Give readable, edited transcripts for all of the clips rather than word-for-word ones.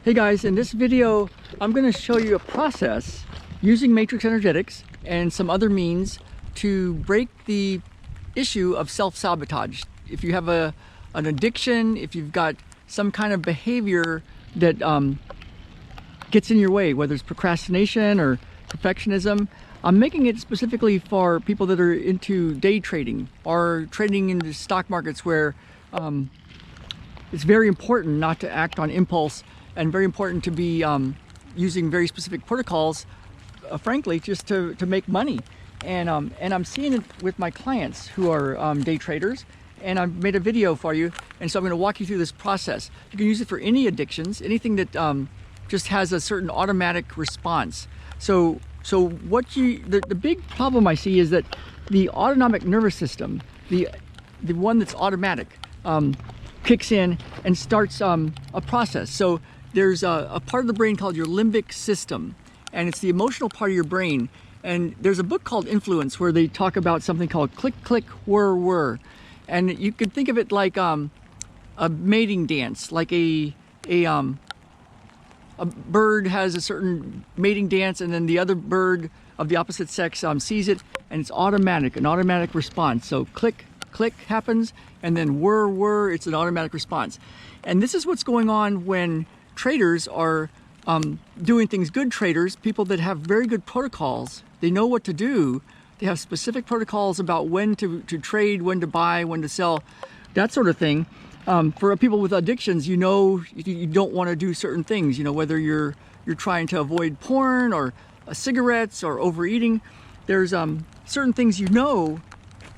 Hey guys, in this video I'm going to show you a process using matrix energetics and some other means to break the issue of self-sabotage. If you have an addiction, if you've got some kind of behavior that gets in your way, whether it's procrastination or perfectionism, I'm making it specifically for people that are into day trading or trading in the stock markets where it's very important not to act on impulse and very important to be using very specific protocols, frankly, just to make money. And I'm seeing it with my clients who are day traders, and I've made a video for you, and so I'm going to walk you through this process. You can use it for any addictions, anything that just has a certain automatic response. So the big problem I see is that the autonomic nervous system, the one that's automatic, kicks in and starts a process. So there's a part of the brain called your limbic system, and it's the emotional part of your brain. And there's a book called Influence where they talk about something called click, click, whirr, whirr. And you could think of it like a mating dance, like a bird has a certain mating dance, and then the other bird of the opposite sex sees it, and it's automatic, an automatic response. So click, click happens, and then whirr, whirr, it's an automatic response. And this is what's going on when traders are doing things. Good traders, people that have very good protocols, they know what to do. They have specific protocols about when to trade, when to buy, when to sell, that sort of thing. For people with addictions, you know, you don't want to do certain things, you know, whether you're trying to avoid porn or cigarettes or overeating. There's certain things you know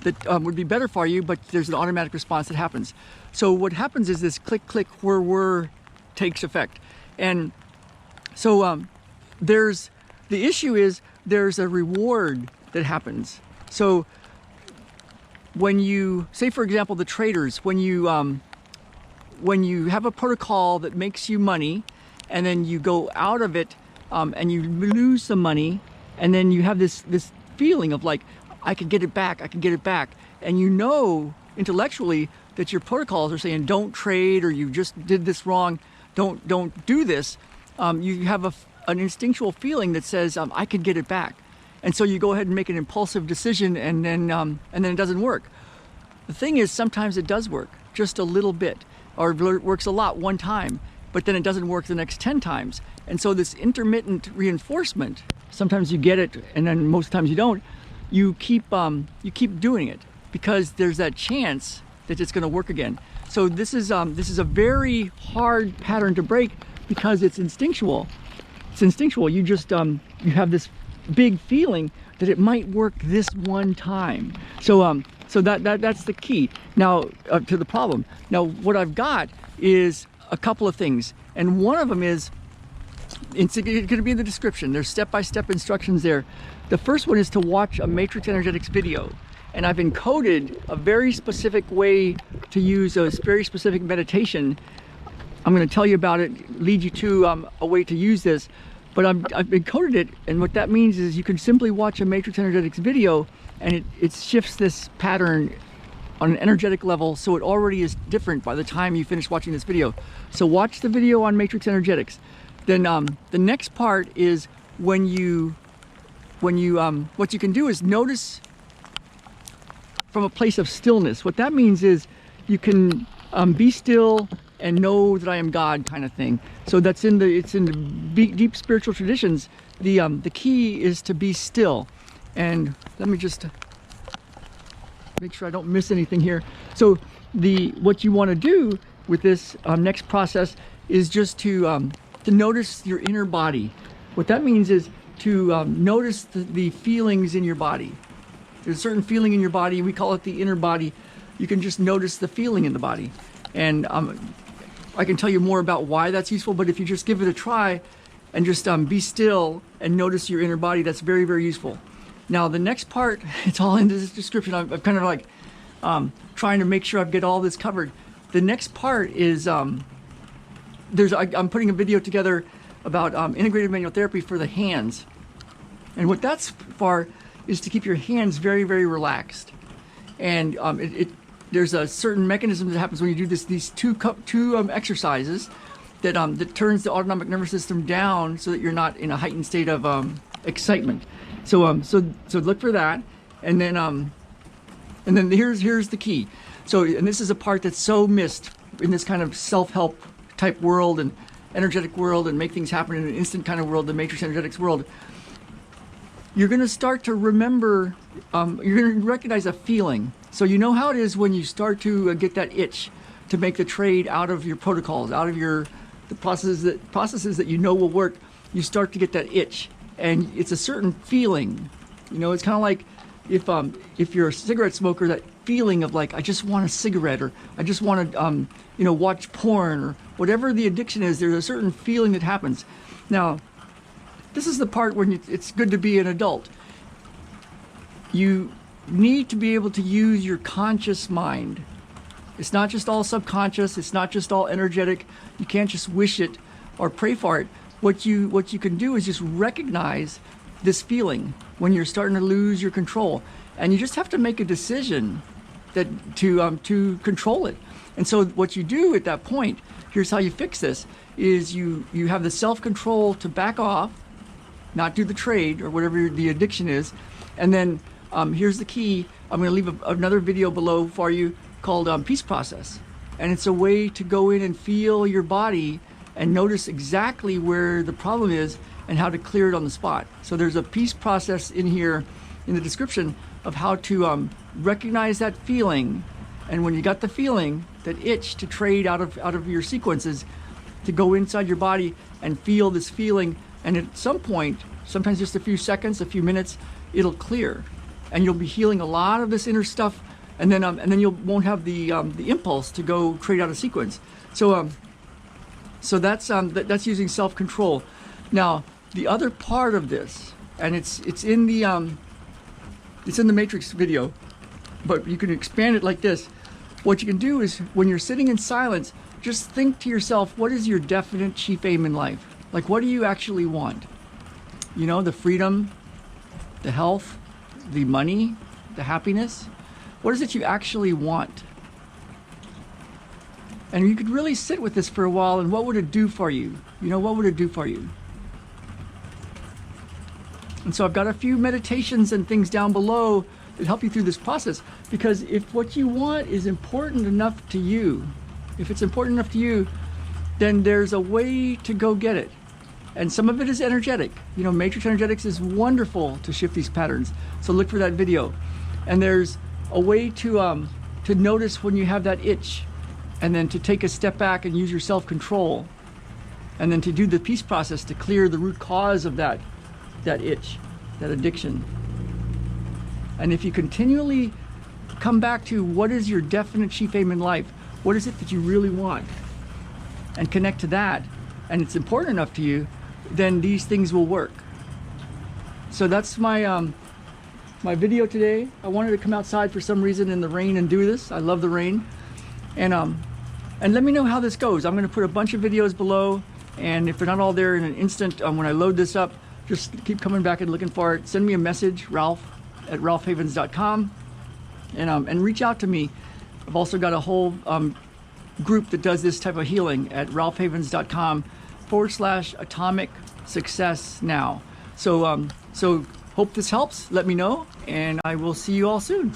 that would be better for you, but there's an automatic response that happens. So what happens is this click, click, whirr, whirr takes effect. And so there's the issue is there's a reward that happens. So when you say, for example, the traders, when you have a protocol that makes you money, and then you go out of it and you lose some money, and then you have this feeling of like, I can get it back, I can get it back. And you know intellectually that your protocols are saying don't trade, or you just did this wrong, don't do this. You have an instinctual feeling that says I can get it back. And so you go ahead and make an impulsive decision, and then it doesn't work. The thing is, sometimes it does work, just a little bit, or it works a lot one time, but then it doesn't work the next 10 times. And so this intermittent reinforcement, sometimes you get it, and then most times you don't. You keep doing it because there's that chance that it's going to work again. So this is a very hard pattern to break because it's instinctual. It's instinctual. You just you have this big feeling that it might work this one time. So that's the key. Now to the problem. Now what I've got is a couple of things, and one of them is it's going to be in the description. There's step-by-step instructions there. The first one is to watch a matrix energetics video, and I've encoded a very specific way to use a very specific meditation. I'm going to tell you about it, lead you to a way to use this, but I've encoded it, and what that means is you can simply watch a matrix energetics video, and it shifts this pattern on an energetic level, so it already is different by the time you finish watching this video. So watch the video on matrix energetics. Then the next part is what you can do is notice from a place of stillness. What that means is you can be still and know that I am God, kind of thing. So it's in the deep spiritual traditions. The key is to be still. And let me just make sure I don't miss anything here. So what you want to do with this next process is just to notice your inner body. What that means is to notice the feelings in your body. There's a certain feeling in your body, we call it the inner body. You can just notice the feeling in the body. And I can tell you more about why that's useful, but if you just give it a try and just be still and notice your inner body, that's very, very useful. Now the next part, it's all in this description. I'm kind of like trying to make sure I get all this covered. The next part is I'm putting a video together about integrative manual therapy for the hands. And what that's for is to keep your hands very, very relaxed. And there's a certain mechanism that happens when you do these two exercises. that turns the autonomic nervous system down so that you're not in a heightened state of excitement. So look for that, and then here's the key. So, and this is a part that's so missed in this kind of self-help type world and energetic world and make things happen in an instant kind of world, the matrix energetics world. You're going to start to remember, you're going to recognize a feeling. So you know how it is when you start to get that itch to make the trade out of your protocols, out of the processes that you know will work. You start to get that itch, and it's a certain feeling. You know, it's kind of like if you're a cigarette smoker, that feeling of like, I just want a cigarette, or I just want to you know, watch porn, or whatever the addiction is. There's a certain feeling that happens. Now, this is the part when it's good to be an adult. You need to be able to use your conscious mind. It's not just all subconscious. It's not just all energetic. You can't just wish it or pray for it. What you can do is just recognize this feeling when you're starting to lose your control, and you just have to make a decision that to control it. And so what you do at that point, here's how you fix this, is you have the self-control to back off, not do the trade or whatever the addiction is. And then here's the key. I'm going to leave another video below for you called Peace Process. And it's a way to go in and feel your body and notice exactly where the problem is and how to clear it on the spot. So there's a peace process in here in the description of how to recognize that feeling. And when you got the feeling, that itch to trade out of your sequences, to go inside your body and feel this feeling. And at some point, sometimes just a few seconds, a few minutes, it'll clear, and you'll be healing a lot of this inner stuff. And then you won't have the impulse to go trade out a sequence. So that's using self-control. Now, the other part of this, and it's in the Matrix video, but you can expand it like this. What you can do is, when you're sitting in silence, just think to yourself, what is your definite chief aim in life? Like, what do you actually want? You know, the freedom, the health, the money, the happiness. What is it you actually want? And you could really sit with this for a while, and what would it do for you? You know, what would it do for you? And so I've got a few meditations and things down below that help you through this process, because if what you want is important enough to you, if it's important enough to you, then there's a way to go get it. And some of it is energetic. You know, Matrix Energetics is wonderful to shift these patterns. So look for that video. And there's a way to notice when you have that itch, and then to take a step back and use your self-control, and then to do the peace process to clear the root cause of that itch, that addiction. And if you continually come back to what is your definite chief aim in life, what is it that you really want, and connect to that, and it's important enough to you, then these things will work. So that's my my video today. I wanted to come outside for some reason in the rain and do this. I love the rain. And let me know how this goes. I'm going to put a bunch of videos below, and if they're not all there in an instant, when I load this up, just keep coming back and looking for it. Send me a message, Ralph@ralphhavens.com, and reach out to me. I've also got a whole group that does this type of healing at ralphhavens.com/atomic success now. So hope this helps. Let me know, and I will see you all soon.